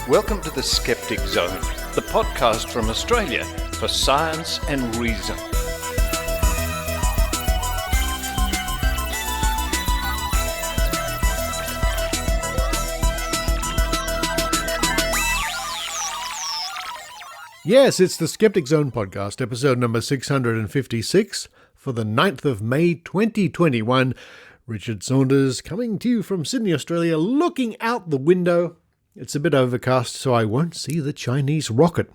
Welcome to the Skeptic Zone, the podcast from Australia for science and reason. Yes, it's the Skeptic Zone podcast, episode number 656 for the 9.May 2021. Richard Saunders coming to you from Sydney, Australia, looking out the window. It's a bit overcast, so I won't see the Chinese rocket.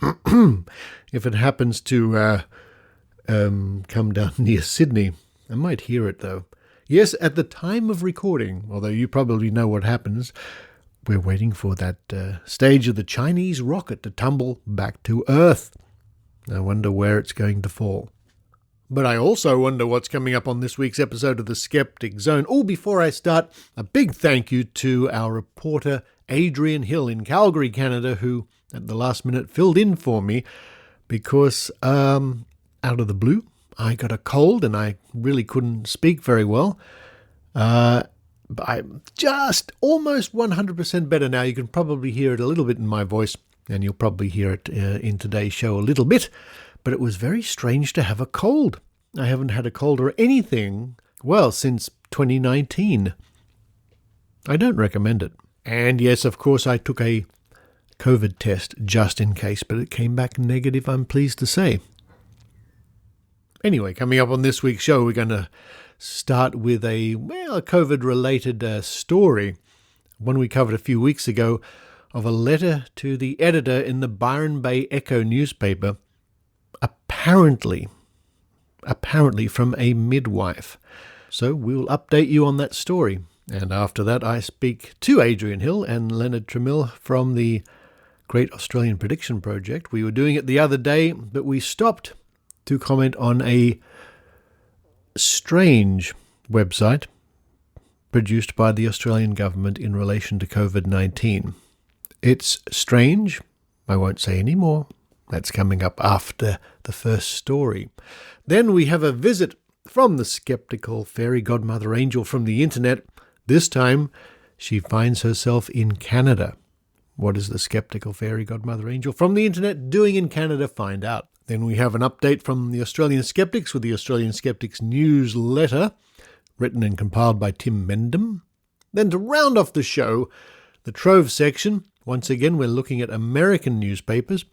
If it happens to come down near Sydney, I might hear it though. Yes, at the time of recording, although you probably know what happens, we're waiting for that stage of the Chinese rocket to tumble back to Earth. I wonder where it's going to fall. But I also wonder what's coming up on this week's episode of the Skeptic Zone. Oh, before I start, a big thank you to our reporter Adrian Hill in Calgary, Canada, who at the last minute filled in for me because out of the blue, I got a cold and I really couldn't speak very well. I'm just almost 100% better now. You can probably hear it a little bit in my voice, and you'll probably hear it in today's show a little bit. But it was very strange to have a cold. I haven't had a cold or anything, well, since 2019. I don't recommend it. And yes, of course, I took a COVID test just in case, but it came back negative, I'm pleased to say. Anyway, coming up on this week's show, we're going to start with a COVID-related story, one we covered a few weeks ago, of a letter to the editor in the Byron Bay Echo newspaper, apparently from a midwife. So we'll update you on that story. And after that, I speak to Adrian Hill and Leonard Tramiel from the Great Australian Prediction Project. We were doing it the other day, but we stopped to comment on a strange website produced by the Australian government in relation to COVID-19. It's strange. I won't say any more. That's coming up after the first story. Then we have a visit from the skeptical fairy godmother angel from the internet. This time, she finds herself in Canada. What is the skeptical fairy godmother angel from the internet doing in Canada? Find out. Then we have an update from the Australian Skeptics with the Australian Skeptics newsletter, written and compiled by Tim Mendham. Then to round off the show, the Trove section. Once again, we're looking at American newspapers.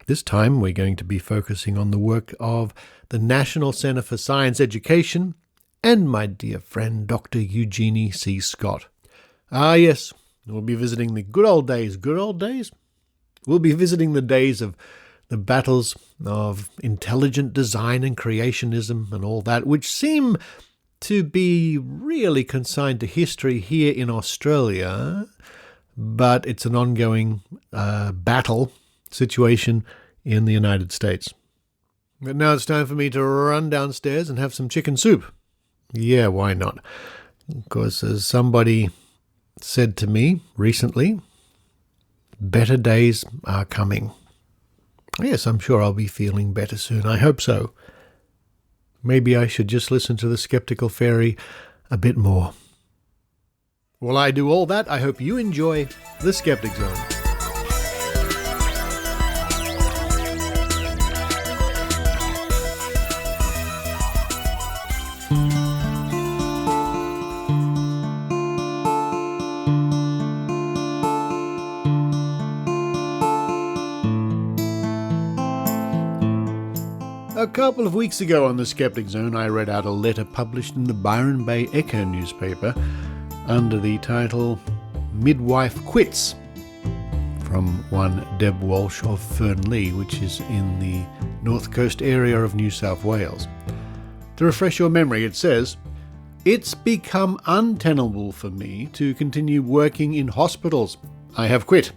This time, we're going to be focusing on the work of the National Centre for Science Education and my dear friend, Dr. Eugenie C. Scott. Ah, yes, we'll be visiting the good old days. Good old days? We'll be visiting the days of the battles of intelligent design and creationism and all that, which seem to be really consigned to history here in Australia, but it's an ongoing battle situation in the United States. But now it's time for me to run downstairs and have some chicken soup. Yeah, why not? Because as somebody said to me recently, better days are coming. Yes, I'm sure I'll be feeling better soon. I hope so. Maybe I should just listen to the skeptical fairy a bit more. While I do all that, I hope you enjoy the Skeptic Zone. A couple of weeks ago on the Skeptic Zone, I read out a letter published in the Byron Bay Echo newspaper under the title Midwife Quits, from one Deb Walsh of Fernlea, which is in the North Coast area of New South Wales. To refresh your memory, it says, "It's become untenable for me to continue working in hospitals. I have quit.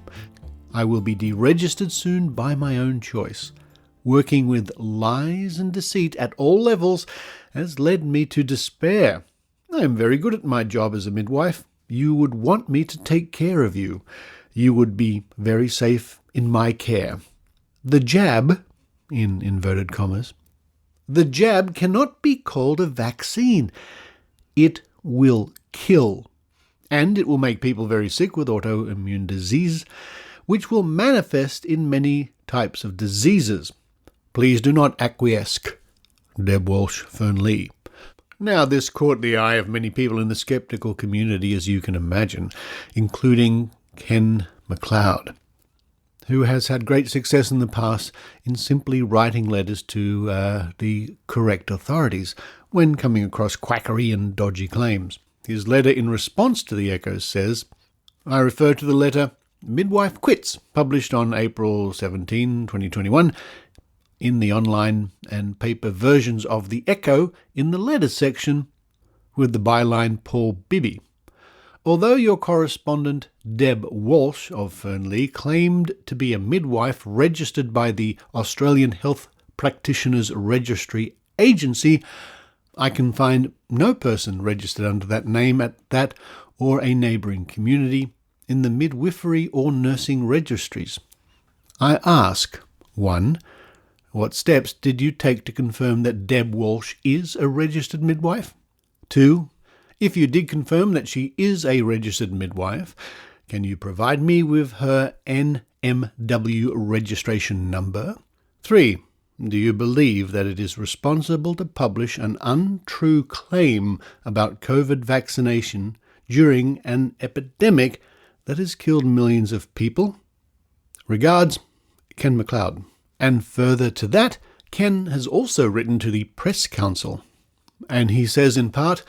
I will be deregistered soon by my own choice. Working with lies and deceit at all levels has led me to despair. I am very good at my job as a midwife. You would want me to take care of you. You would be very safe in my care. The jab," in inverted commas, "the jab cannot be called a vaccine. It will kill. And it will make people very sick with autoimmune disease, which will manifest in many types of diseases. Please do not acquiesce. Deb Walsh, Fernley. Now, this caught the eye of many people in the skeptical community, as you can imagine, including Ken MacLeod, who has had great success in the past in simply writing letters to the correct authorities when coming across quackery and dodgy claims. His letter in response to the echoes says, I refer to the letter Midwife Quits, published on April 17, 2021, in the online and paper versions of the Echo in the letters section with the byline Paul Bibby. Although your correspondent Deb Walsh of Fernley claimed to be a midwife registered by the Australian Health Practitioners Registry Agency, I can find no person registered under that name at that or a neighbouring community in the midwifery or nursing registries. I ask, 1. What steps did you take to confirm that Deb Walsh is a registered midwife? 2. If you did confirm that she is a registered midwife, can you provide me with her NMW registration number? 3. Do you believe that it is responsible to publish an untrue claim about COVID vaccination during an epidemic that has killed millions of people? Regards, Ken MacLeod. And further to that, Ken has also written to the Press Council, and he says in part,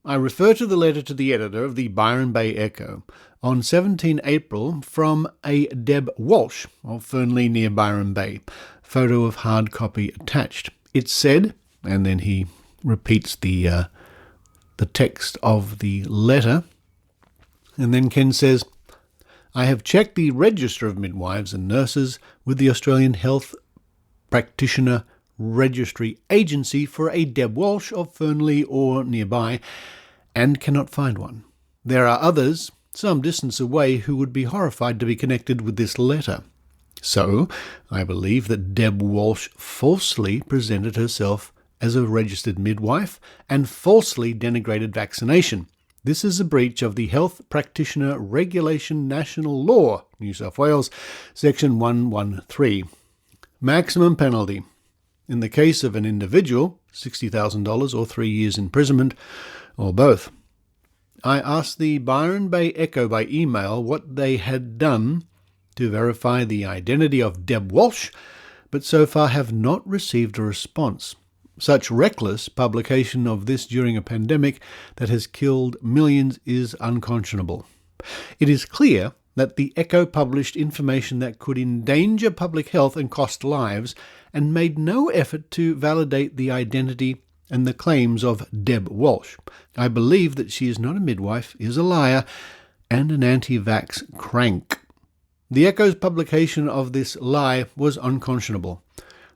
I refer to the letter to the editor of the Byron Bay Echo on 17 April from a Deb Walsh of Fernley near Byron Bay, photo of hard copy attached. It said, and then he repeats the text of the letter, and then Ken says, I have checked the Register of Midwives and Nurses with the Australian Health Practitioner Registry Agency for a Deb Walsh of Fernley or nearby, and cannot find one. There are others, some distance away, who would be horrified to be connected with this letter. So, I believe that Deb Walsh falsely presented herself as a registered midwife and falsely denigrated vaccination. This is a breach of the Health Practitioner Regulation National Law, New South Wales, Section 113. Maximum penalty. In the case of an individual, $60,000 or 3 years imprisonment, or both. I asked the Byron Bay Echo by email what they had done to verify the identity of Deb Walsh, but so far have not received a response. Such reckless publication of this during a pandemic that has killed millions is unconscionable. It is clear that the Echo published information that could endanger public health and cost lives, and made no effort to validate the identity and the claims of Deb Walsh. I believe that she is not a midwife, is a liar, and an anti-vax crank. The Echo's publication of this lie was unconscionable.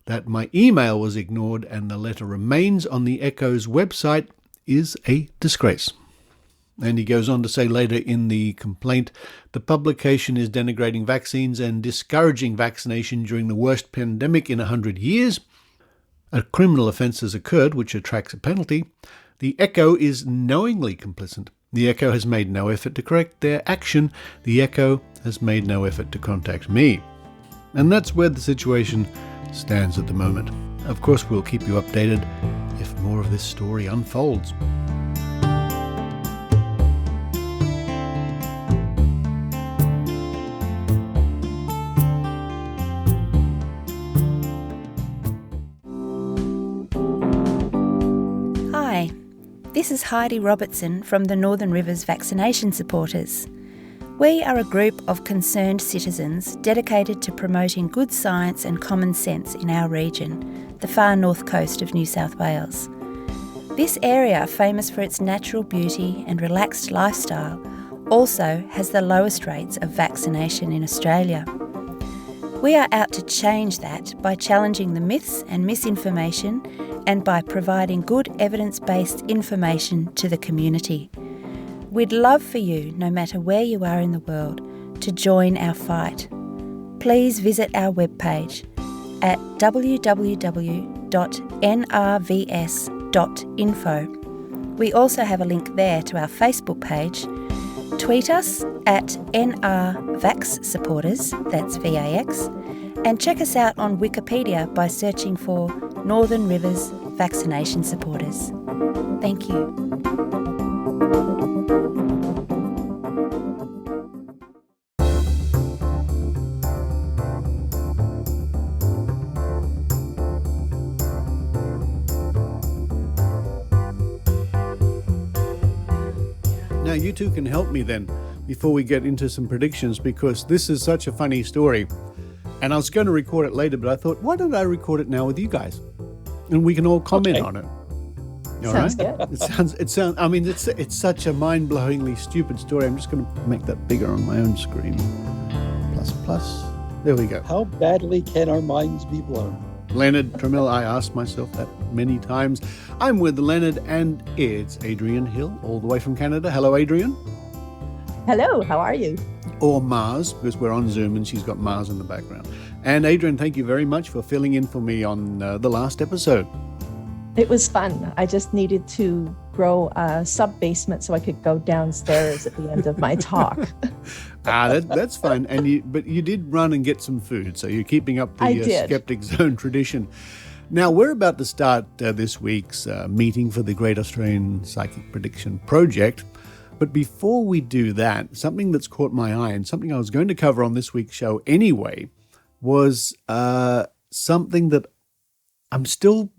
That my email was ignored and the letter remains on the Echo's website is a disgrace. And he goes on to say later in the complaint, the publication is denigrating vaccines and discouraging vaccination during the worst pandemic in 100 years. A criminal offence has occurred which attracts a penalty. The Echo is knowingly complicit. The Echo has made no effort to correct their action. The Echo has made no effort to contact me. And that's where the situation stands at the moment. Of course, we'll keep you updated if more of this story unfolds. Hi, this is Heidi Robertson from the Northern Rivers Vaccination Supporters. We are a group of concerned citizens dedicated to promoting good science and common sense in our region, the far north coast of New South Wales. This area, famous for its natural beauty and relaxed lifestyle, also has the lowest rates of vaccination in Australia. We are out to change that by challenging the myths and misinformation and by providing good evidence-based information to the community. We'd love for you, no matter where you are in the world, to join our fight. Please visit our webpage at www.nrvs.info We also have a link there to our Facebook page. Tweet us at NRVaxSupporters, that's VAX, and check us out on Wikipedia by searching for Northern Rivers Vaccination Supporters. Thank you. Now, you two can help me then before we get into some predictions, because this is such a funny story. And I was going to record it later, but I thought, why don't I record it now with you guys? And we can all comment on it. All Sounds right? good. It sounds. I mean, it's such a mind-blowingly stupid story. I'm just going to make that bigger on my own screen. Plus. There we go. How badly can our minds be blown? Leonard Tramiel, I asked myself that many times. I'm with Leonard, and it's Adrian Hill, all the way from Canada. Hello, Adrian. Hello, how are you? Or Mars, because we're on Zoom and she's got Mars in the background. And Adrian, thank you very much for filling in for me on the last episode. It was fun. I just needed to grow a sub-basement so I could go downstairs at the end of my talk. That's fine. But you did run and get some food, so you're keeping up the Skeptic Zone tradition. Now, we're about to start this week's meeting for the Great Australian Psychic Prediction Project. But before we do that, something that's caught my eye and something I was going to cover on this week's show anyway was something that I'm still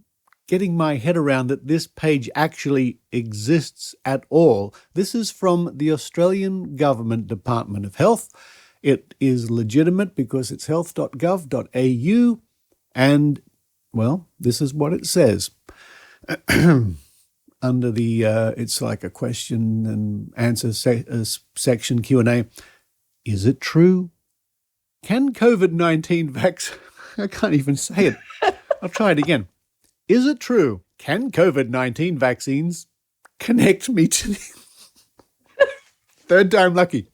getting my head around, that this page actually exists at all. This is from the Australian Government Department of Health. It is legitimate because it's health.gov.au, and, well, this is what it says. Under the, it's like a question and answer section, Q&A. Is it true? Can COVID-19 vaccine... I can't even say it. I'll try it again. Is it true? Can COVID-19 vaccines connect me to the... Third time lucky.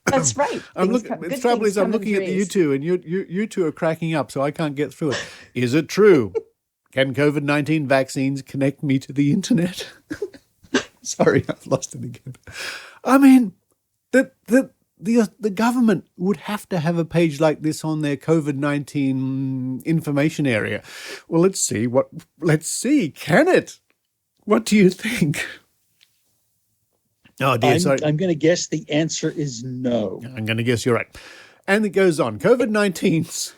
That's right. The trouble is I'm looking at you two, and you two are cracking up, so I can't get through it. Is it true? Can COVID-19 vaccines connect me to the internet? Sorry, I've lost it again. I mean, the government would have to have a page like this on their COVID-19 information area. Well, let's see. Can it? What do you think? Oh, dear, sorry. I'm going to guess the answer is no. I'm going to guess you're right. And it goes on. COVID-19's...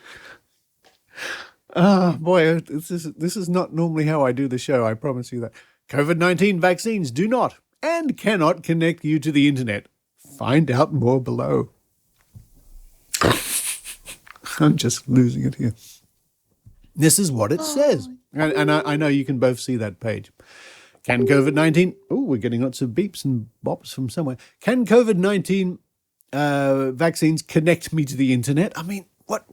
Oh, boy, this is not normally how I do the show, I promise you that. COVID-19 vaccines do not and cannot connect you to the internet. Find out more below. I'm just losing it here. This is what it says. And I know you can both see that page. Can COVID-19... Oh, we're getting lots of beeps and bops from somewhere. Can COVID-19 vaccines connect me to the internet? I mean, what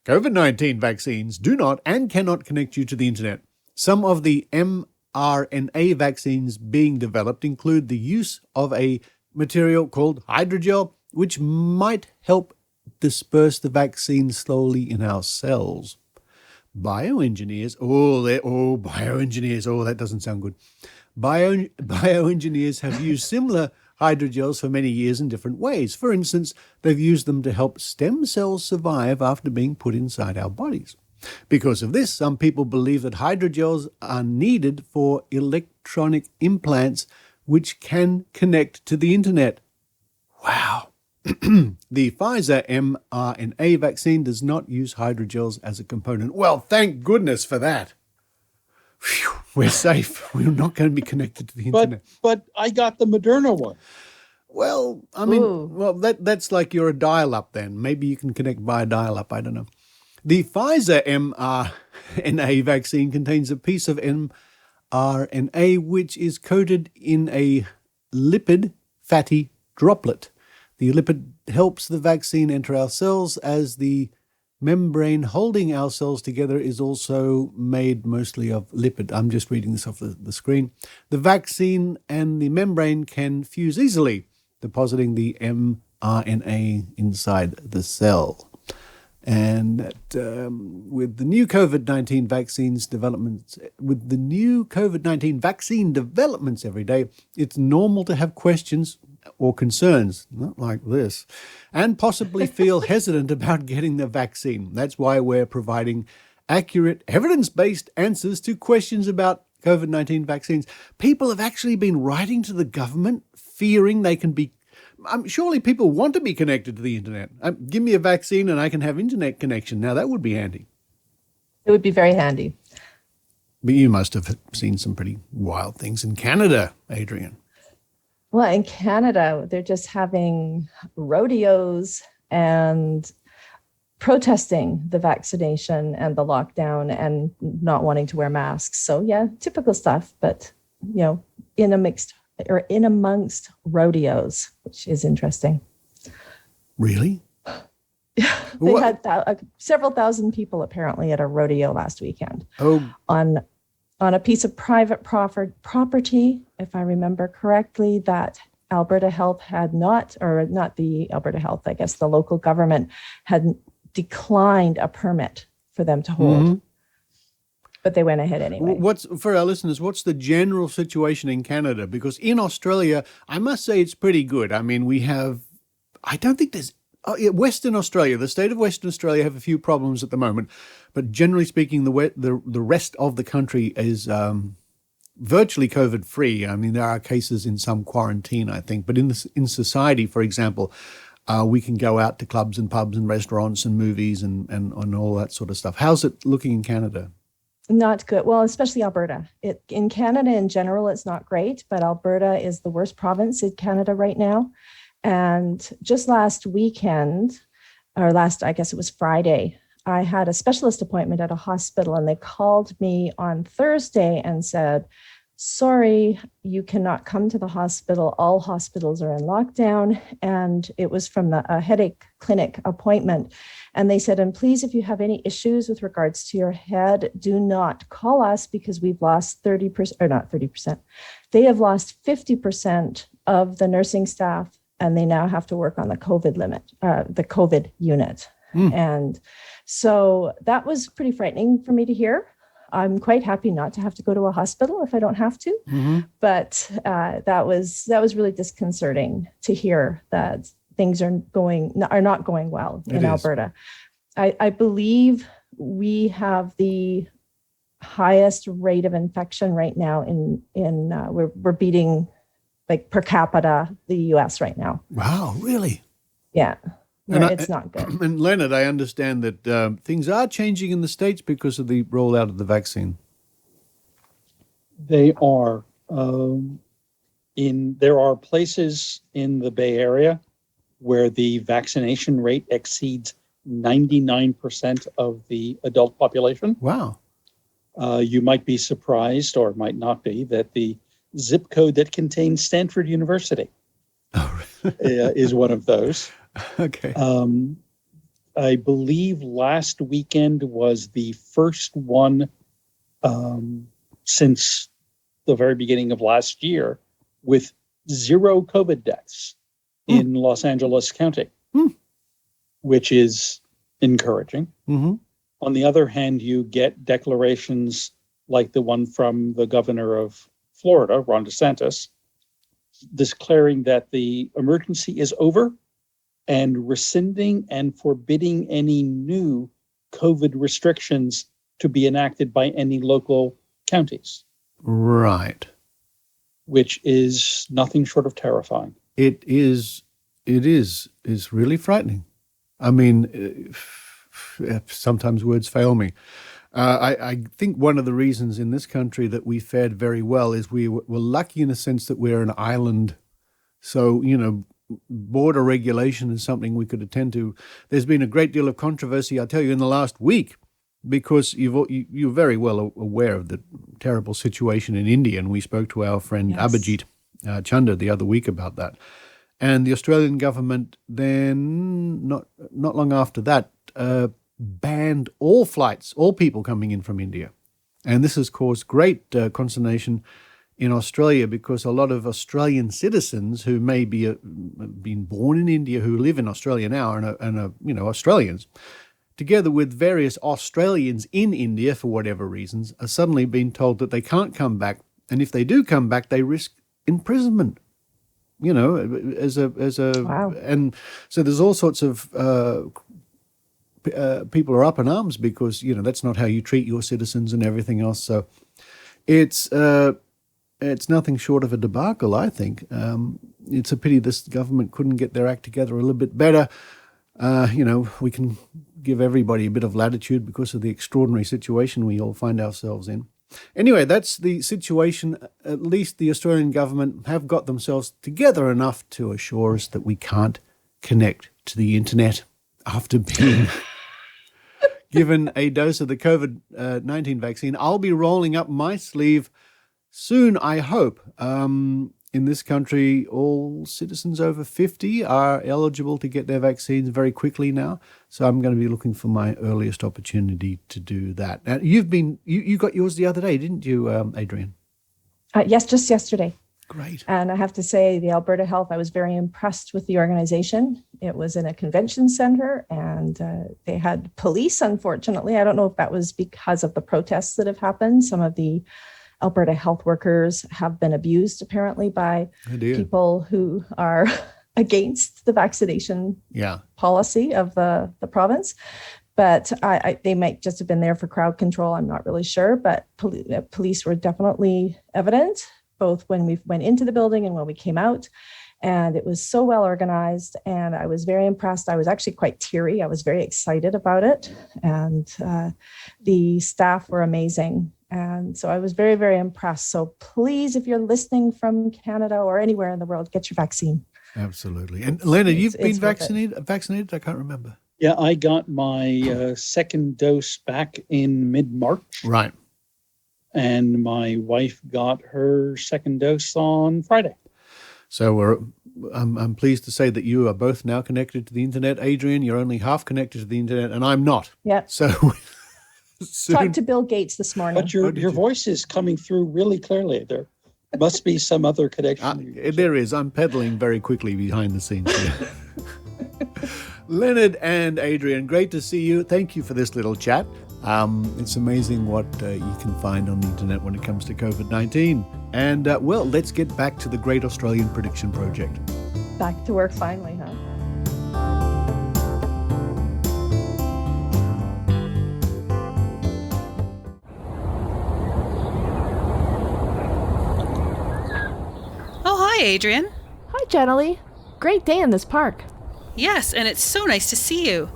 COVID-19 vaccines do not and cannot connect you to the internet. Some of the mRNA vaccines being developed include the use of a material called hydrogel, which might help disperse the vaccine slowly in our cells. Bioengineers, that doesn't sound good. Bioengineers have used similar hydrogels for many years in different ways. For instance, they've used them to help stem cells survive after being put inside our bodies. Because of this, some people believe that hydrogels are needed for electronic implants which can connect to the internet. Wow. The Pfizer mRNA vaccine does not use hydrogels as a component. Well, thank goodness for that. Whew, we're safe. We're not going to be connected to the internet. But I got the Moderna one. Well, I mean, that's like you're a dial-up then. Maybe you can connect by a dial-up. I don't know. The Pfizer mRNA vaccine contains a piece of mRNA which is coated in a lipid fatty droplet. The lipid helps the vaccine enter our cells, as the membrane holding our cells together is also made mostly of lipid. I'm just reading this off the screen. The vaccine and the membrane can fuse easily, depositing the mRNA inside the cell. And that with the new COVID-19 vaccine developments every day, it's normal to have questions or concerns, not like this, and possibly feel hesitant about getting the vaccine. That's why we're providing accurate, evidence-based answers to questions about COVID-19 vaccines. People have actually been writing to the government, fearing they can be. Surely people want to be connected to the internet. Give me a vaccine and I can have internet connection. Now, that would be handy. It would be very handy. But you must have seen some pretty wild things in Canada, Adrian. Well, in Canada, they're just having rodeos and protesting the vaccination and the lockdown and not wanting to wear masks. So yeah, typical stuff, but in amongst rodeos, which is interesting. Really? They had several thousand people apparently at a rodeo last weekend. On a piece of private property, if I remember correctly, that Alberta Health had not the Alberta Health, I guess the local government had declined a permit for them to hold. Mm-hmm. But they went ahead anyway. For our listeners, what's the general situation in Canada? Because in Australia, I must say it's pretty good. I mean, Western Australia, the state of Western Australia have a few problems at the moment, but generally speaking, the rest of the country is virtually COVID-free. I mean, there are cases in some quarantine, I think, but in society, for example, we can go out to clubs and pubs and restaurants and movies and all that sort of stuff. How's it looking in Canada? Not good. Well, especially Alberta. In Canada in general, it's not great, but Alberta is the worst province in Canada right now. And just last weekend, I guess it was Friday, I had a specialist appointment at a hospital and they called me on Thursday and said, sorry, you cannot come to the hospital. All hospitals are in lockdown. And it was from a headache clinic appointment. And they said, and please, if you have any issues with regards to your head, do not call us because we've lost 30%, or not 30%. They have lost 50% of the nursing staff and they now have to work on the COVID unit. And so that was pretty frightening for me to hear. I'm quite happy not to have to go to a hospital if I don't have to. Mm-hmm. But that was really disconcerting to hear that things are not going well in Alberta. I believe we have the highest rate of infection right now we're beating like per capita the US right now. Wow, really? Yeah. It's not good. And Leonard, I understand that things are changing in the States because of the rollout of the vaccine. They are. There are places in the Bay Area where the vaccination rate exceeds 99% of the adult population. Wow. You might be surprised, or might not be, that the zip code that contains Stanford University is one of those. Okay. I believe last weekend was the first one since the very beginning of last year with 0 COVID deaths in Los Angeles County, which is encouraging. Mm-hmm. On the other hand, you get declarations like the one from the governor of Florida, Ron DeSantis, declaring that the emergency is over and rescinding and forbidding any new COVID restrictions to be enacted by any local counties. Right. Which is nothing short of terrifying. It is really frightening. I mean, sometimes words fail me. I think one of the reasons in this country that we fared very well is we were lucky in the sense that we're an island. So, border regulation is something we could attend to. There's been a great deal of controversy, I'll tell you, in the last week, because you're very well aware of the terrible situation in India, and we spoke to our friend Abhijit Chanda the other week about that. And the Australian government then, not long after that, banned all flights, all people coming in from India. And this has caused great consternation in Australia because a lot of Australian citizens who may be been born in India, who live in Australia now and are Australians, together with various Australians in India, for whatever reasons, are suddenly being told that they can't come back. And if they do come back, they risk imprisonment. Wow. And so there's all sorts of people are up in arms because, that's not how you treat your citizens and everything else. So it's nothing short of a debacle, I think. It's a pity this government couldn't get their act together a little bit better. We can give everybody a bit of latitude because of the extraordinary situation we all find ourselves in. Anyway, that's the situation. At least the Australian government have got themselves together enough to assure us that we can't connect to the internet after being given a dose of the COVID-19 vaccine. I'll be rolling up my sleeve soon, I hope. In this country, all citizens over 50 are eligible to get their vaccines very quickly now. So I'm going to be looking for my earliest opportunity to do that. Now, you got yours the other day, didn't you, Adrian? Yes, just yesterday. Great. And I have to say, the Alberta Health, I was very impressed with the organization. It was in a convention center, and they had police, unfortunately. I don't know if that was because of the protests that have happened. Some of the Alberta health workers have been abused, apparently, by people who are against the vaccination policy of the province. But they might just have been there for crowd control. I'm not really sure. But police were definitely evident, both when we went into the building and when we came out. And it was so well organized, and I was very impressed. I was actually quite teary. I was very excited about it. And the staff were amazing. And so I was very, very impressed. So please, if you're listening from Canada or anywhere in the world, get your vaccine. Absolutely. And Leonard, you've been vaccinated? I can't remember. Yeah, I got my second dose back in mid-March. Right. And my wife got her second dose on Friday. So I'm pleased to say that you are both now connected to the internet. Adrian, you're only half connected to the internet, and I'm not. Yeah. So talked to Bill Gates this morning. But your voice is coming through really clearly. There must be some other connection. There is. I'm pedaling very quickly behind the scenes here. Leonard and Adrian, great to see you. Thank you for this little chat. It's amazing what you can find on the internet when it comes to COVID-19. And, let's get back to the Great Australian Prediction Project. Back to work finally, huh? Hi, Adrian. Hi, Jenny. Great day in this park. Yes, and it's so nice to see you.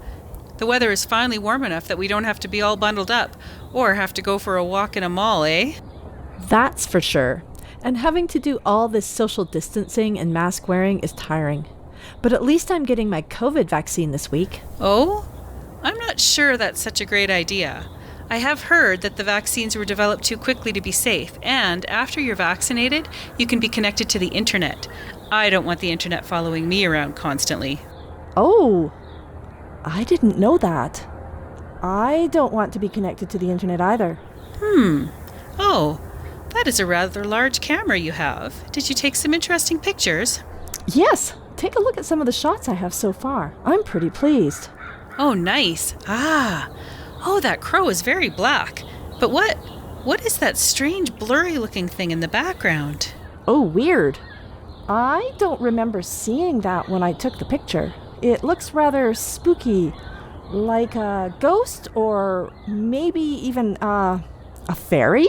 The weather is finally warm enough that we don't have to be all bundled up or have to go for a walk in a mall, eh? That's for sure. And having to do all this social distancing and mask wearing is tiring. But at least I'm getting my COVID vaccine this week. Oh? I'm not sure that's such a great idea. I have heard that the vaccines were developed too quickly to be safe, and after you're vaccinated, you can be connected to the internet. I don't want the internet following me around constantly. Oh, I didn't know that. I don't want to be connected to the internet either. Oh, that is a rather large camera you have. Did you take some interesting pictures? Yes, take a look at some of the shots I have so far. I'm pretty pleased. Oh, nice. Oh, that crow is very black. But what is that strange blurry-looking thing in the background? Oh, weird. I don't remember seeing that when I took the picture. It looks rather spooky, like a ghost or maybe even a fairy?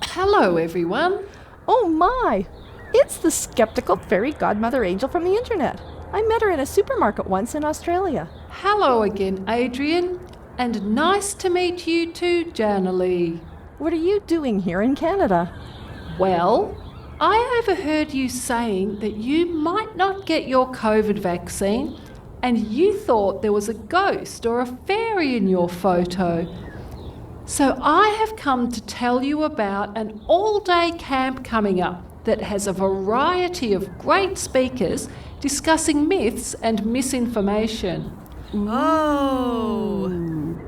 Hello, everyone. Oh my! It's the skeptical fairy godmother angel from the internet. I met her in a supermarket once in Australia. Hello again, Adrian. And nice to meet you too, Janely. What are you doing here in Canada? Well, I overheard you saying that you might not get your COVID vaccine and you thought there was a ghost or a fairy in your photo. So I have come to tell you about an all-day camp coming up that has a variety of great speakers discussing myths and misinformation. Oh!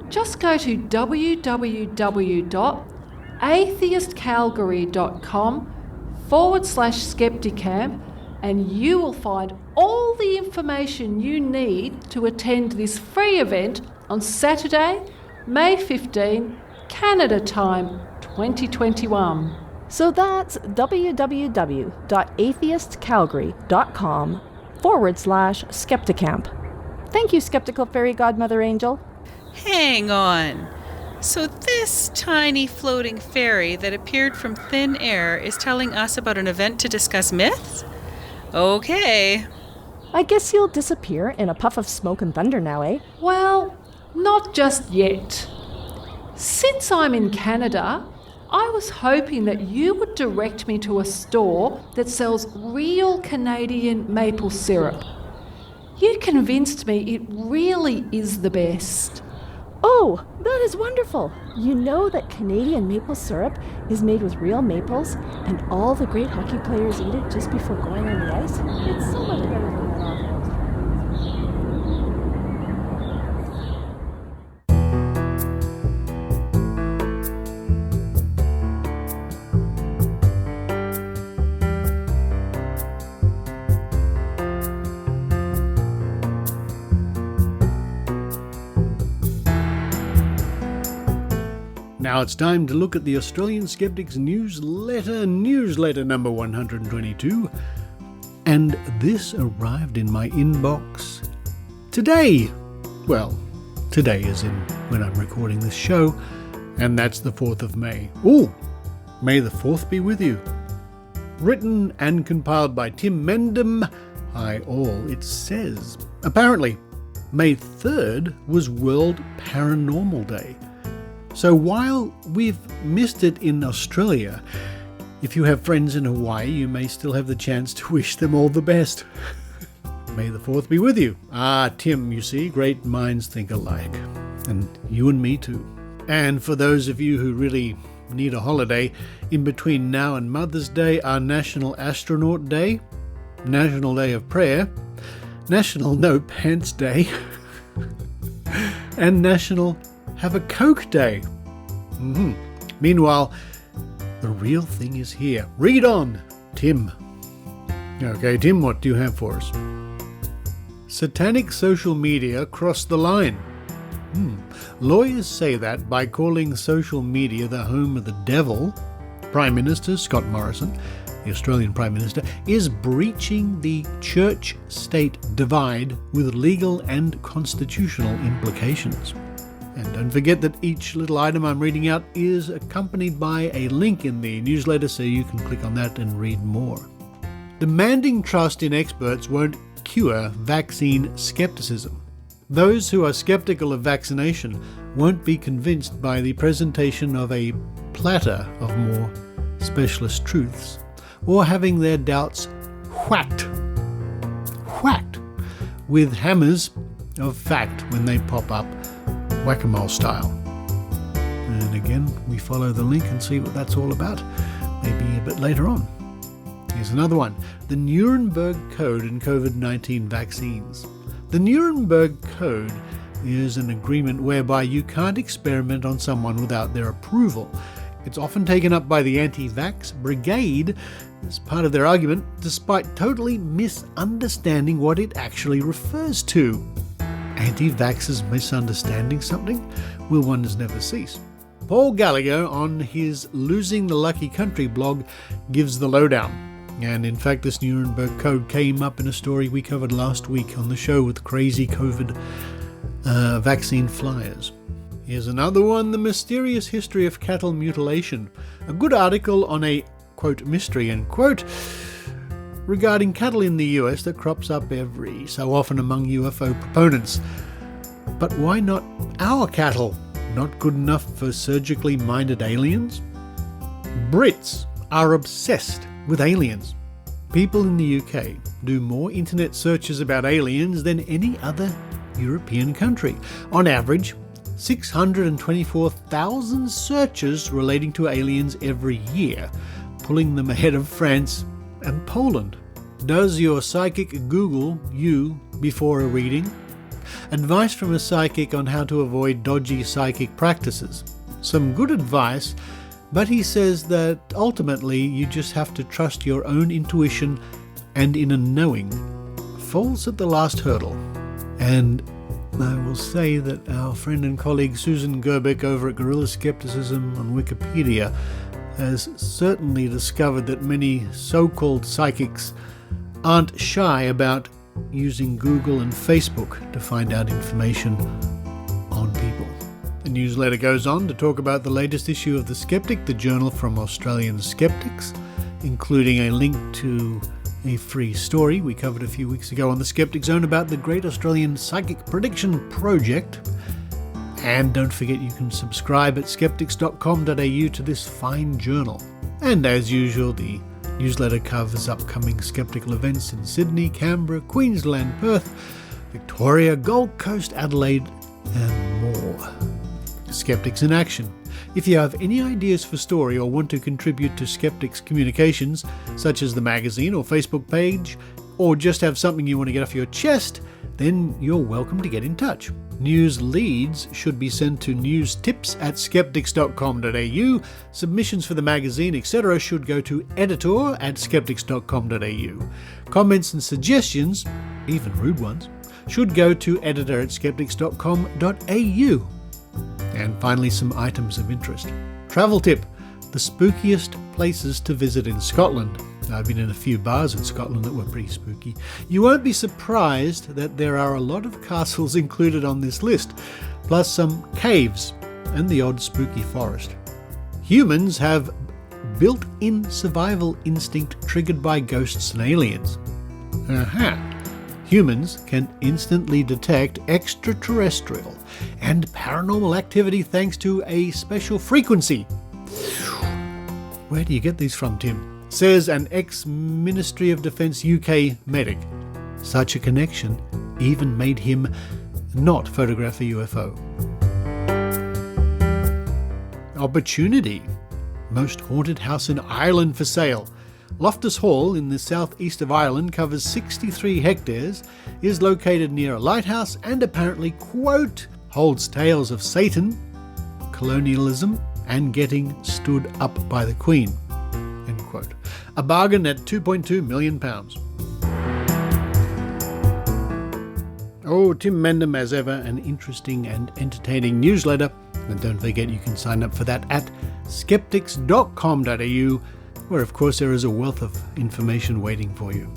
Just go to www.atheistcalgary.com/Skepticamp and you will find all the information you need to attend this free event on Saturday, May 15, Canada time, 2021. So that's www.atheistcalgary.com/Skepticamp. Thank you, Skeptical Fairy Godmother Angel. Hang on. So this tiny floating fairy that appeared from thin air is telling us about an event to discuss myths? Okay. I guess you'll disappear in a puff of smoke and thunder now, eh? Well, not just yet. Since I'm in Canada, I was hoping that you would direct me to a store that sells real Canadian maple syrup. You convinced me it really is the best. Oh, that is wonderful. You know that Canadian maple syrup is made with real maples and all the great hockey players eat it just before going on the ice? It's so much better than that awful. Now it's time to look at the Australian Skeptics newsletter number 122. And this arrived in my inbox today. Well, today is in when I'm recording this show, and that's the 4th of May. Ooh, may the 4th be with you. Written and compiled by Tim Mendham. Hi all, it says. Apparently, May 3rd was World Paranormal Day. So while we've missed it in Australia, if you have friends in Hawaii, you may still have the chance to wish them all the best. May the 4th be with you. Ah, Tim, you see, great minds think alike. And you and me too. And for those of you who really need a holiday, in between now and Mother's Day are National Astronaut Day, National Day of Prayer, National No Pants Day, and National Have a Coke Day. Meanwhile, the real thing is here. Read on, Tim. Okay, Tim, what do you have for us? Satanic social media crossed the line. Lawyers say that by calling social media the home of the devil, Prime Minister Scott Morrison, the Australian Prime Minister, is breaching the church-state divide with legal and constitutional implications. And don't forget that each little item I'm reading out is accompanied by a link in the newsletter, so you can click on that and read more. Demanding trust in experts won't cure vaccine skepticism. Those who are skeptical of vaccination won't be convinced by the presentation of a platter of more specialist truths, or having their doubts whacked with hammers of fact when they pop up, whack-a-mole style. And again, we follow the link and see what that's all about, maybe a bit later on. Here's another one. The Nuremberg Code and COVID-19 vaccines. The Nuremberg Code is an agreement whereby you can't experiment on someone without their approval. It's often taken up by the anti-vax brigade as part of their argument, despite totally misunderstanding what it actually refers to. Anti-vaxxers misunderstanding something? Will wonders never cease? Paul Gallagher on his Losing the Lucky Country blog gives the lowdown. And in fact, this Nuremberg Code came up in a story we covered last week on the show with crazy COVID vaccine flyers. Here's another one, The Mysterious History of Cattle Mutilation. A good article on a, quote, mystery, end quote, regarding cattle in the US that crops up every so often among UFO proponents. But why not our cattle? Not good enough for surgically minded aliens? Brits are obsessed with aliens. People in the UK do more internet searches about aliens than any other European country. On average, 624,000 searches relating to aliens every year, pulling them ahead of France and Poland. Does your psychic Google you before a reading? Advice from a psychic on how to avoid dodgy psychic practices. Some good advice, but he says that ultimately you just have to trust your own intuition and in a knowing, falls at the last hurdle. And I will say that our friend and colleague Susan Gerbeck over at Guerrilla Skepticism on Wikipedia has certainly discovered that many so-called psychics aren't shy about using Google and Facebook to find out information on people. The newsletter goes on to talk about the latest issue of The Skeptic, the journal from Australian Skeptics, including a link to a free story we covered a few weeks ago on the Skeptic Zone about the Great Australian Psychic Prediction Project. And don't forget you can subscribe at skeptics.com.au to this fine journal. And as usual, the newsletter covers upcoming skeptical events in Sydney, Canberra, Queensland, Perth, Victoria, Gold Coast, Adelaide, and more. Skeptics in Action. If you have any ideas for story or want to contribute to Skeptics communications, such as the magazine or Facebook page, or just have something you want to get off your chest, then you're welcome to get in touch. News leads should be sent to newstips@skeptics.com.au. Submissions for the magazine, etc. should go to editor@skeptics.com.au. Comments and suggestions, even rude ones, should go to editor@skeptics.com.au. And finally, some items of interest. Travel tip: the spookiest places to visit in Scotland. I've been in a few bars in Scotland that were pretty spooky. You won't be surprised that there are a lot of castles included on this list, plus some caves and the odd spooky forest. Humans have built-in survival instinct triggered by ghosts and aliens. Aha! Humans can instantly detect extraterrestrial and paranormal activity thanks to a special frequency. Where do you get these from, Tim? Says an ex-Ministry of Defence UK medic. Such a connection even made him not photograph a UFO. Opportunity. Most haunted house in Ireland for sale. Loftus Hall in the southeast of Ireland covers 63 hectares, is located near a lighthouse and apparently, quote, holds tales of Satan, colonialism and getting stood up by the Queen, end quote. A bargain at £2.2 million. Oh, Tim Mendham, as ever, an interesting and entertaining newsletter. And don't forget you can sign up for that at skeptics.com.au, where of course there is a wealth of information waiting for you.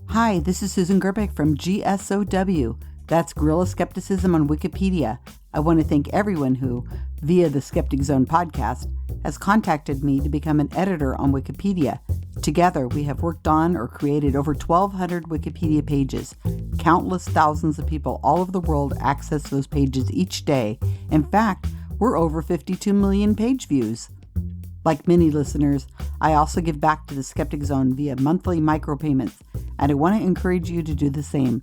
Hi, this is Susan Gerbeck from GSOW. That's Guerrilla Skepticism on Wikipedia. I want to thank everyone who, via the Skeptic Zone podcast, has contacted me to become an editor on Wikipedia. Together, we have worked on or created over 1,200 Wikipedia pages. Countless thousands of people all over the world access those pages each day. In fact, we're over 52 million page views. Like many listeners, I also give back to the Skeptic Zone via monthly micropayments, and I want to encourage you to do the same.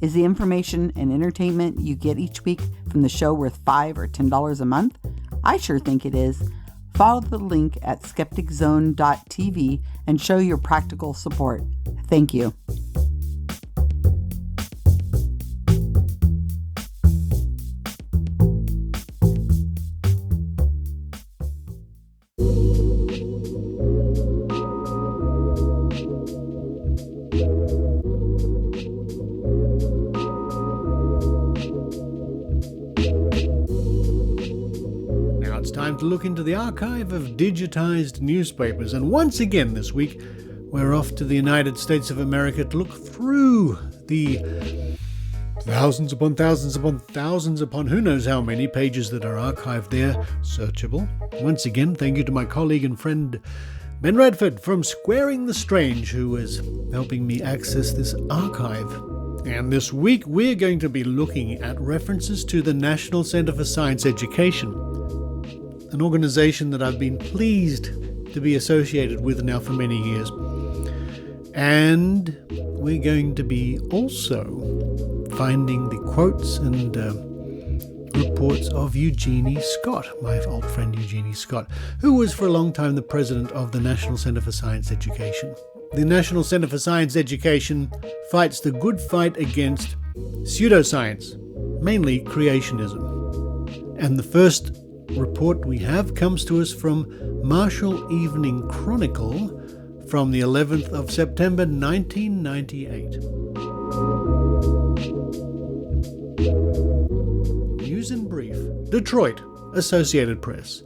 Is the information and entertainment you get each week from the show worth $5 or $10 a month? I sure think it is. Follow the link at skepticzone.tv and show your practical support. Thank you. To look into the archive of digitized newspapers, and once again this week we're off to the United States of America to look through the thousands upon thousands upon thousands upon who knows how many pages that are archived there, searchable. Once again, thank you to my colleague and friend Ben Radford from Squaring the Strange, who is helping me access this archive. And this week we're going to be looking at references to the National Centre for Science Education, an organization that I've been pleased to be associated with now for many years. And we're going to be also finding the quotes and reports of Eugenie Scott, my old friend Eugenie Scott, who was for a long time the president of the National Centre for Science Education. The National Centre for Science Education fights the good fight against pseudoscience, mainly creationism. And the first report we have comes to us from Marshall Evening Chronicle from the 11th of September 1998. News in brief. Detroit, Associated Press.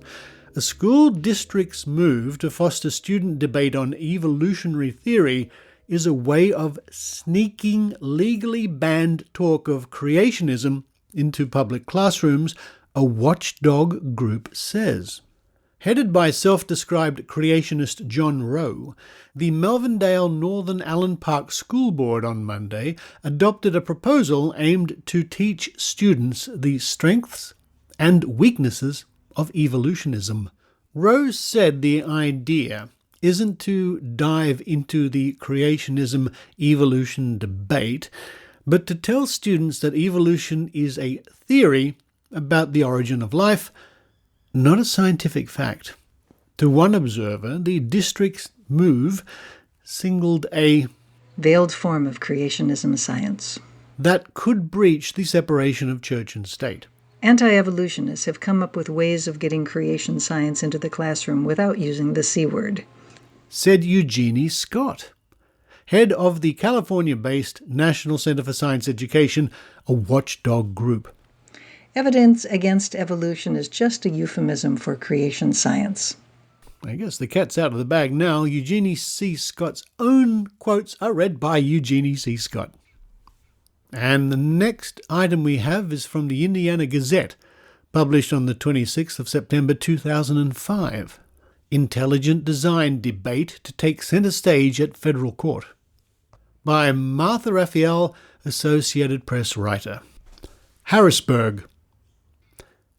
A school district's move to foster student debate on evolutionary theory is a way of sneaking legally banned talk of creationism into public classrooms, a watchdog group says. Headed by self-described creationist John Rowe, the Melvindale Northern Allen Park School Board on Monday adopted a proposal aimed to teach students the strengths and weaknesses of evolutionism. Rowe said the idea isn't to dive into the creationism-evolution debate, but to tell students that evolution is a theory about the origin of life, not a scientific fact. To one observer, the district's move singled a veiled form of creationism science that could breach the separation of church and state. Anti-evolutionists have come up with ways of getting creation science into the classroom without using the C word, said Eugenie Scott, head of the California-based National Center for Science Education, a watchdog group. Evidence against evolution is just a euphemism for creation science. I guess the cat's out of the bag now. Eugenie C. Scott's own quotes are read by Eugenie C. Scott. And the next item we have is from the Indiana Gazette, published on the 26th of September 2005. Intelligent Design Debate to Take Center Stage at Federal Court. By Martha Raphael, Associated Press writer. Harrisburg.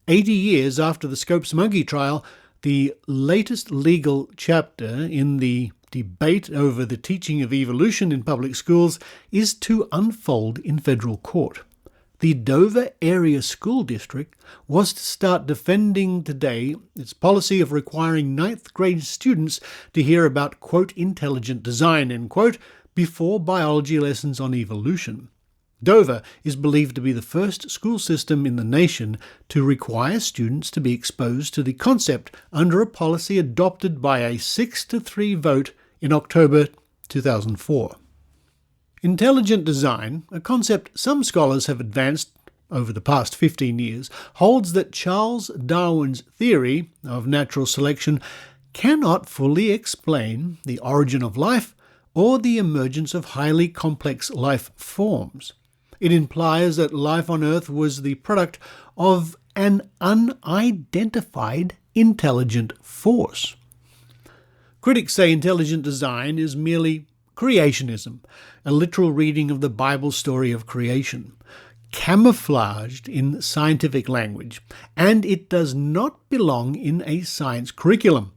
80 years after the Scopes monkey trial, the latest legal chapter in the debate over the teaching of evolution in public schools is to unfold in federal court. The Dover Area School District was to start defending today its policy of requiring 9th grade students to hear about, quote, intelligent design, end quote, before biology lessons on evolution. Dover is believed to be the first school system in the nation to require students to be exposed to the concept under a policy adopted by a 6-3 vote in October 2004. Intelligent design, a concept some scholars have advanced over the past 15 years, holds that Charles Darwin's theory of natural selection cannot fully explain the origin of life or the emergence of highly complex life forms. It implies that life on Earth was the product of an unidentified intelligent force. Critics say intelligent design is merely creationism, a literal reading of the Bible story of creation, camouflaged in scientific language, and it does not belong in a science curriculum.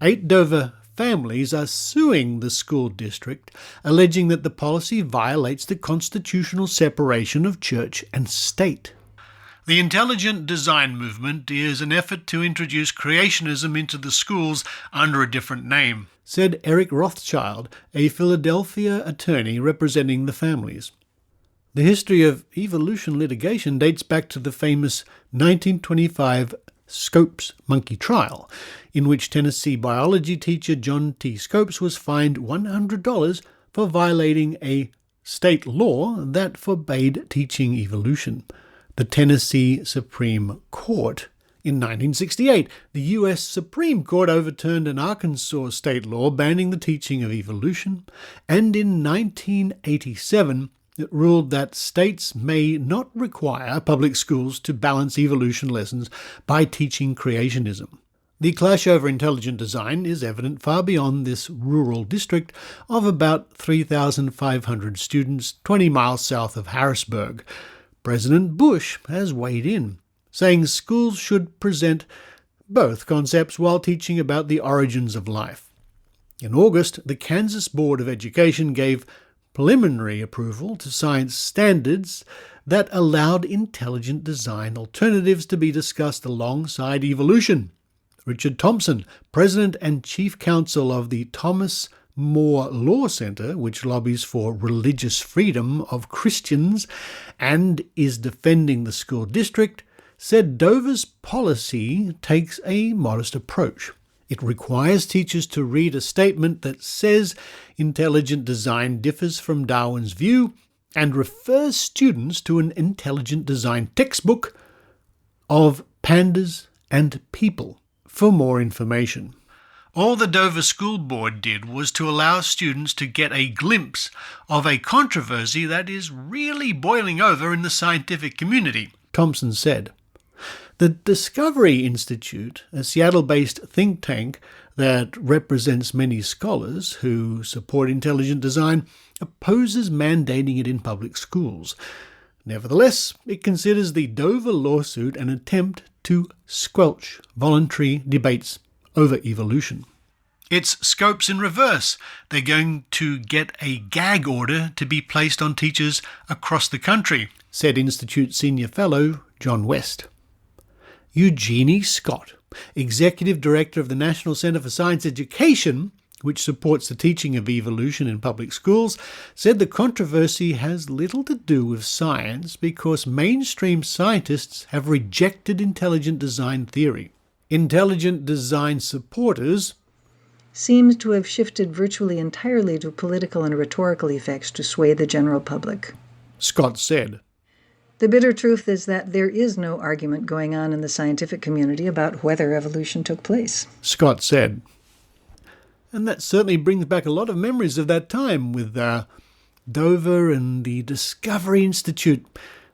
8 Dover families are suing the school district, alleging that the policy violates the constitutional separation of church and state. The intelligent design movement is an effort to introduce creationism into the schools under a different name, said Eric Rothschild, a Philadelphia attorney representing the families. The history of evolution litigation dates back to the famous 1925 Scopes monkey trial, in which Tennessee biology teacher John T. Scopes was fined $100 for violating a state law that forbade teaching evolution. The Tennessee Supreme Court. In 1968, the U.S. Supreme Court overturned an Arkansas state law banning the teaching of evolution, and in 1987, it ruled that states may not require public schools to balance evolution lessons by teaching creationism. The clash over intelligent design is evident far beyond this rural district of about 3,500 students 20 miles south of Harrisburg. President Bush has weighed in, saying schools should present both concepts while teaching about the origins of life. In August, the Kansas Board of Education gave preliminary approval to science standards that allowed intelligent design alternatives to be discussed alongside evolution. Richard Thompson, President and Chief Counsel of the Thomas More Law Centre, which lobbies for religious freedom of Christians and is defending the school district, said Dover's policy takes a modest approach. It requires teachers to read a statement that says intelligent design differs from Darwin's view and refers students to an intelligent design textbook of pandas and people for more information. All the Dover School Board did was to allow students to get a glimpse of a controversy that is really boiling over in the scientific community, Thompson said. The Discovery Institute, a Seattle-based think tank that represents many scholars who support intelligent design, opposes mandating it in public schools. Nevertheless, it considers the Dover lawsuit an attempt to squelch voluntary debates over evolution. It's scopes in reverse. They're going to get a gag order to be placed on teachers across the country, said Institute Senior Fellow John West. Eugenie Scott, Executive Director of the National Centre for Science Education, which supports the teaching of evolution in public schools, said the controversy has little to do with science because mainstream scientists have rejected intelligent design theory. Intelligent design supporters seems to have shifted virtually entirely to political and rhetorical effects to sway the general public, Scott said. The bitter truth is that there is no argument going on in the scientific community about whether evolution took place, Scott said. And that certainly brings back a lot of memories of that time with Dover and the Discovery Institute.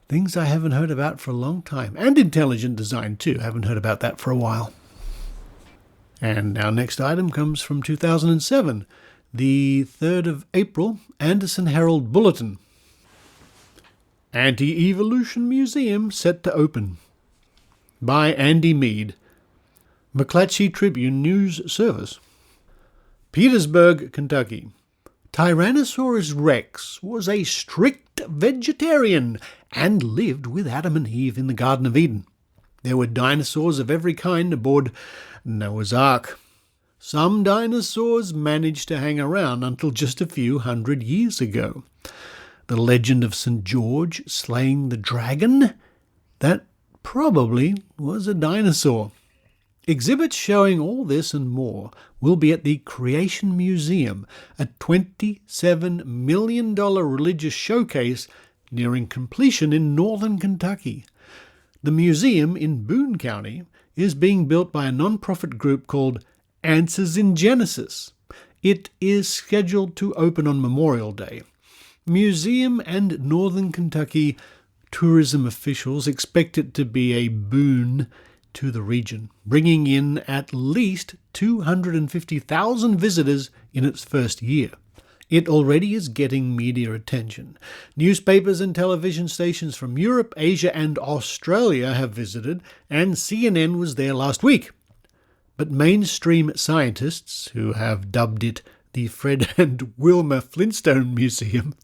Things I haven't heard about for a long time. And intelligent design too. Haven't heard about that for a while. And our next item comes from 2007, the 3rd of April, Anderson Herald Bulletin. Anti-Evolution Museum set to open. By Andy Mead. McClatchy Tribune News Service. Petersburg, Kentucky. Tyrannosaurus rex was a strict vegetarian and lived with Adam and Eve in the Garden of Eden. There were dinosaurs of every kind aboard Noah's Ark. Some dinosaurs managed to hang around until just a few hundred years ago. The legend of St. George slaying the dragon? That probably was a dinosaur. Exhibits showing all this and more will be at the Creation Museum, a $27 million religious showcase nearing completion in northern Kentucky. The museum in Boone County is being built by a non-profit group called Answers in Genesis. It is scheduled to open on Memorial Day. Museum and Northern Kentucky tourism officials expect it to be a boon to the region, bringing in at least 250,000 visitors in its first year. It already is getting media attention. Newspapers and television stations from Europe, Asia and Australia have visited, and CNN was there last week. But mainstream scientists, who have dubbed it the Fred and Wilma Flintstone Museum,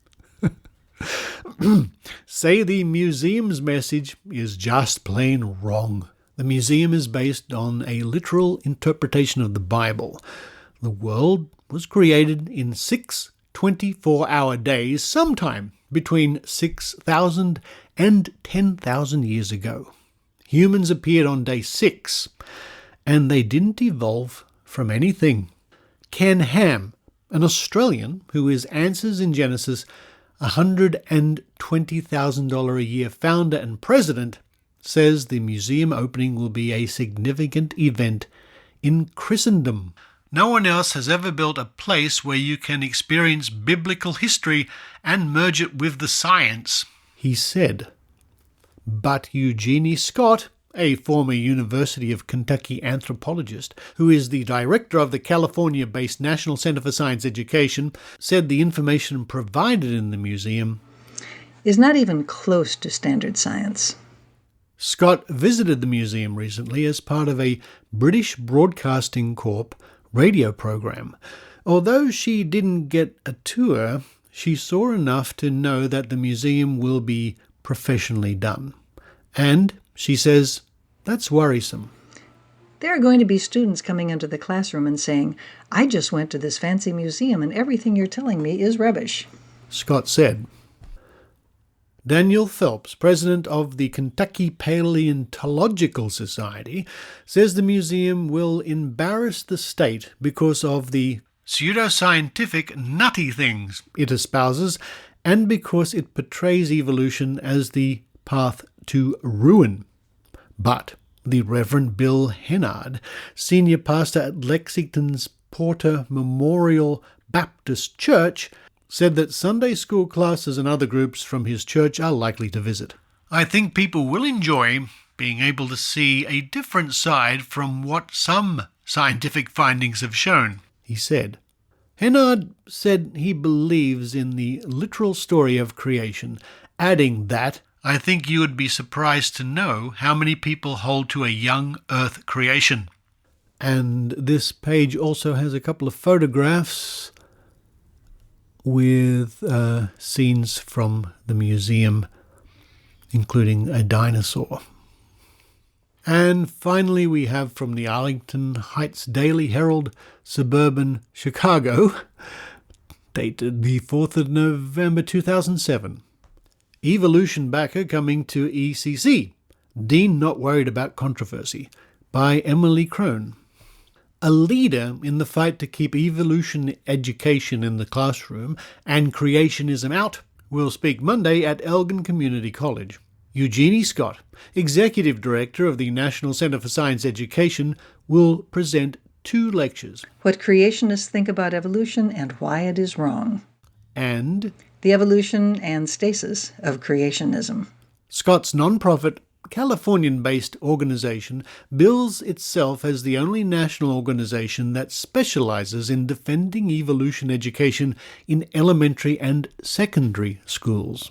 say the museum's message is just plain wrong. The museum is based on a literal interpretation of the Bible. The world was created in 6 24-hour days sometime between 6,000 and 10,000 years ago. Humans appeared on day 6, and they didn't evolve from anything. Ken Ham, an Australian who is Answers in Genesis, $120,000 a year founder and president, says the museum opening will be a significant event in Christendom. No one else has ever built a place where you can experience biblical history and merge it with the science, he said. But Eugenie Scott, a former University of Kentucky anthropologist who is the director of the California-based National Center for Science Education, said the information provided in the museum is not even close to standard science. Scott visited the museum recently as part of a British Broadcasting Corp radio program. Although she didn't get a tour, she saw enough to know that the museum will be professionally done. And, she says, that's worrisome. There are going to be students coming into the classroom and saying, I just went to this fancy museum and everything you're telling me is rubbish. Scott said. Daniel Phelps, president of the Kentucky Paleontological Society, says the museum will embarrass the state because of the pseudoscientific nutty things it espouses and because it portrays evolution as the path to ruin. But the Reverend Bill Hennard, senior pastor at Lexington's Porter Memorial Baptist Church, said that Sunday school classes and other groups from his church are likely to visit. I think people will enjoy being able to see a different side from what some scientific findings have shown, he said. Hennard said he believes in the literal story of creation, adding that, I think you would be surprised to know how many people hold to a young Earth creation. And this page also has a couple of photographs with scenes from the museum, including a dinosaur. And finally, we have from the Arlington Heights Daily Herald, suburban Chicago, dated the 4th of November 2007. Evolution backer coming to ECC. Dean not worried about controversy, by Emily Crone. A leader in the fight to keep evolution education in the classroom and creationism out will speak Monday at Elgin Community College. Eugenie Scott, Executive Director of the National Center for Science Education, will present 2 lectures. What creationists think about evolution and why it is wrong. And the evolution and stasis of creationism. Scott's non-profit, Californian-based organization bills itself as the only national organization that specializes in defending evolution education in elementary and secondary schools.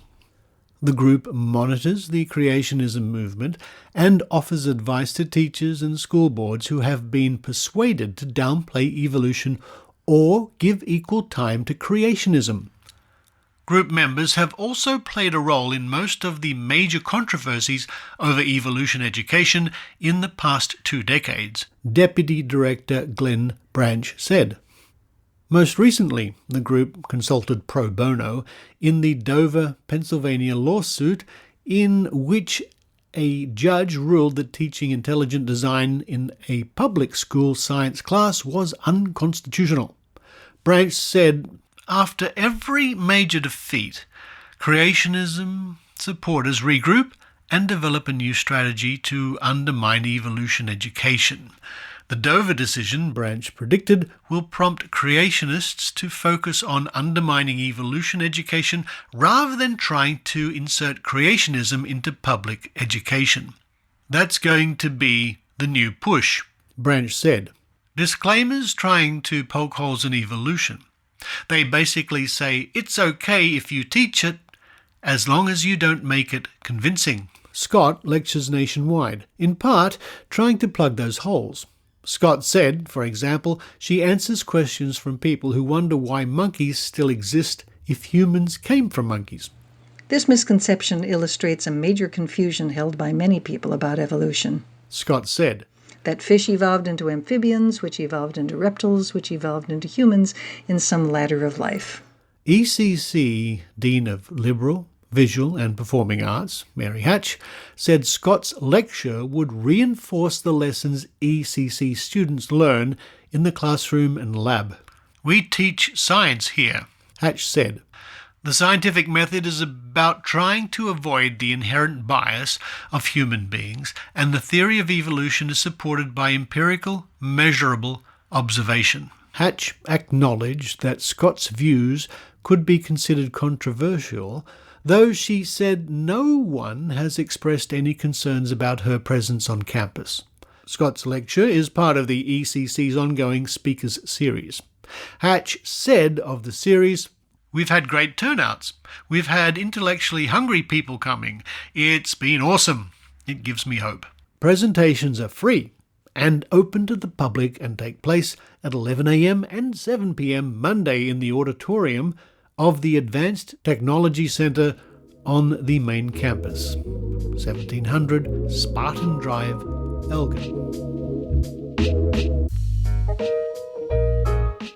The group monitors the creationism movement and offers advice to teachers and school boards who have been persuaded to downplay evolution or give equal time to creationism. Group members have also played a role in most of the major controversies over evolution education in the past 2 decades, Deputy Director Glenn Branch said. Most recently, the group consulted pro bono in the Dover, Pennsylvania lawsuit in which a judge ruled that teaching intelligent design in a public school science class was unconstitutional. Branch said, after every major defeat, creationism supporters regroup and develop a new strategy to undermine evolution education. The Dover decision, Branch predicted, will prompt creationists to focus on undermining evolution education rather than trying to insert creationism into public education. That's going to be the new push, Branch said. Disclaimers trying to poke holes in evolution. They basically say it's okay if you teach it, as long as you don't make it convincing. Scott lectures nationwide, in part trying to plug those holes. Scott said, for example, she answers questions from people who wonder why monkeys still exist if humans came from monkeys. This misconception illustrates a major confusion held by many people about evolution. Scott said, that fish evolved into amphibians, which evolved into reptiles, which evolved into humans in some ladder of life. ECC Dean of Liberal, Visual and Performing Arts, Mary Hatch, said Scott's lecture would reinforce the lessons ECC students learn in the classroom and lab. We teach science here, Hatch said. The scientific method is about trying to avoid the inherent bias of human beings, and the theory of evolution is supported by empirical, measurable observation. Hatch acknowledged that Scott's views could be considered controversial, though she said no one has expressed any concerns about her presence on campus. Scott's lecture is part of the ECC's ongoing Speakers Series. Hatch said of the series, we've had great turnouts. We've had intellectually hungry people coming. It's been awesome. It gives me hope. Presentations are free and open to the public and take place at 11 a.m. and 7 p.m. Monday in the auditorium of the Advanced Technology Center on the main campus, 1700 Spartan Drive, Elgin.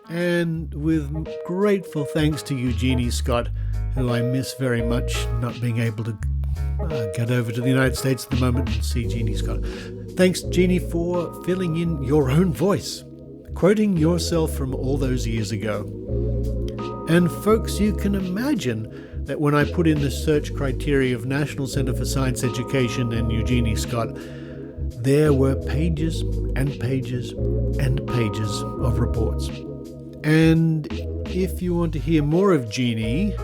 And with grateful thanks to Eugenie Scott, who I miss very much, not being able to get over to the United States at the moment and see Jeannie Scott. Thanks, Jeannie, for filling in your own voice, quoting yourself from all those years ago. And folks, you can imagine that when I put in the search criteria of National Centre for Science Education and Eugenie Scott, there were pages and pages and pages of reports. And if you want to hear more of Jeannie,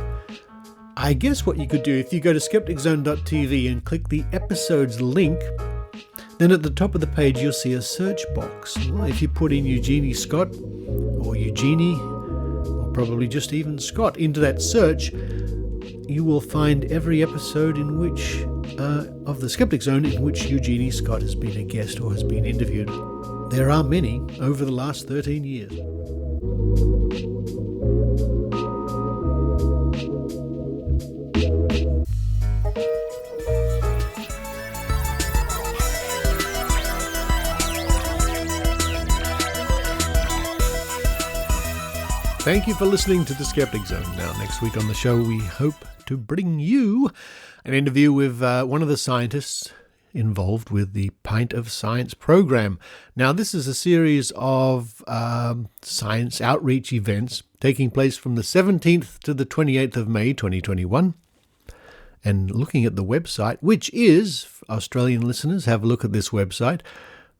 I guess what you could do, if you go to skepticzone.tv and click the episodes link, then at the top of the page you'll see a search box. Well, if you put in Eugenie Scott or Eugenie, or probably just even Scott, into that search, you will find every episode in which of the Skeptic Zone in which Eugenie Scott has been a guest or has been interviewed. There are many over the last 13 years. Thank you for listening to the Skeptic Zone. Now, next week on the show, we hope to bring you an interview with one of the scientists involved with the Pint of Science program. Now, this is a series of science outreach events taking place from the 17th to the 28th of May 2021. And looking at the website, which is, Australian listeners, have a look at this website,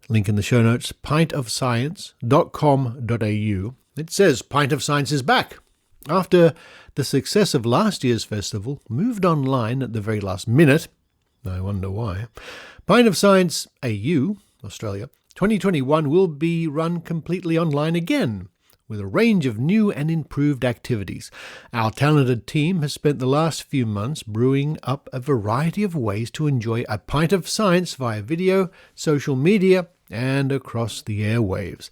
link in the show notes, pintofscience.com.au. It says Pint of Science is back. After the success of last year's festival moved online at the very last minute, I wonder why, Pint of Science AU, Australia, 2021 will be run completely online again, with a range of new and improved activities. Our talented team has spent the last few months brewing up a variety of ways to enjoy a pint of science via video, social media, and across the airwaves.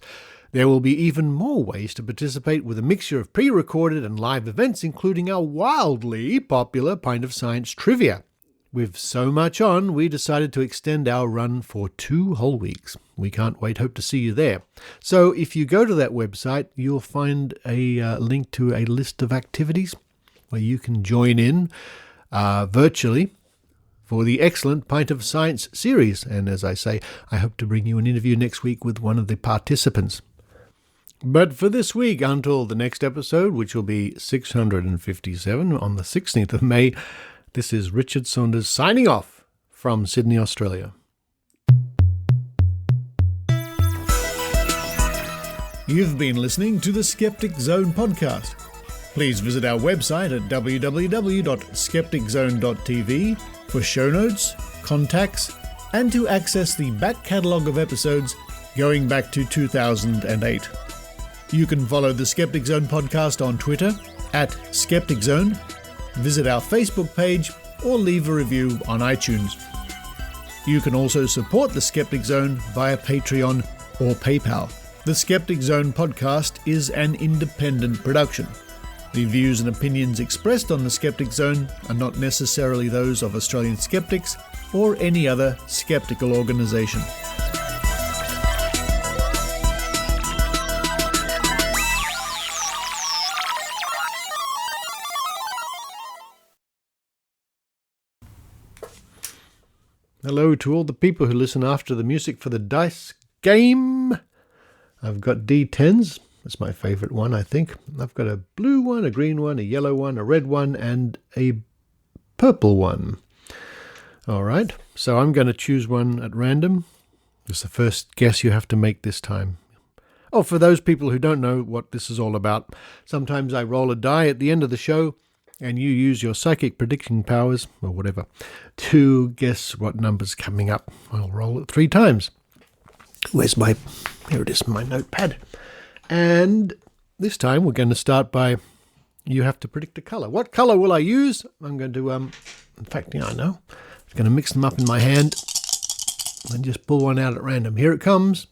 There will be even more ways to participate with a mixture of pre-recorded and live events, including our wildly popular Pint of Science trivia. With so much on, we decided to extend our run for 2 whole weeks. We can't wait, hope to see you there. So if you go to that website, you'll find a link to a list of activities where you can join in virtually for the excellent Pint of Science series. And as I say, I hope to bring you an interview next week with one of the participants. But for this week, until the next episode, which will be 657 on the 16th of May, this is Richard Saunders signing off from Sydney, Australia. You've been listening to the Skeptic Zone podcast. Please visit our website at www.skepticzone.tv for show notes, contacts, and to access the back catalogue of episodes going back to 2008. You can follow the Skeptic Zone podcast on Twitter @SkepticZone, visit our Facebook page, or leave a review on iTunes. You can also support the Skeptic Zone via Patreon or PayPal. The Skeptic Zone podcast is an independent production. The views and opinions expressed on the Skeptic Zone are not necessarily those of Australian Skeptics or any other skeptical organisation. Hello to all the people who listen after the music for the dice game. I've got D10s. That's my favourite one, I think. I've got a blue one, a green one, a yellow one, a red one, and a purple one. All right, so I'm going to choose one at random. It's the first guess you have to make this time. Oh, for those people who don't know what this is all about, sometimes I roll a die at the end of the show, and you use your psychic prediction powers, or whatever, to guess what number's coming up. I'll roll it 3 times. Here it is, my notepad. And this time we're going to start by, you have to predict a colour. What colour will I use? I'm going to, in fact, yeah, I know. I'm going to mix them up in my hand and just pull one out at random. Here it comes.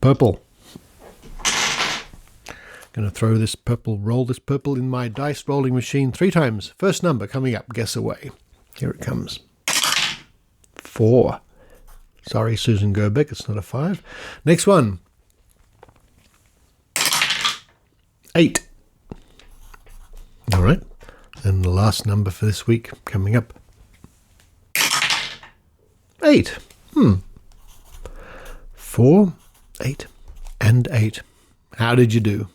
Purple. Going to throw this purple, roll this purple in my dice rolling machine 3 times. First number coming up, guess away. Here it comes. 4. Sorry, Susan Gerbeck, it's not a 5. Next one. 8. All right. And the last number for this week coming up. 8. 4, 8, and 8. How did you do?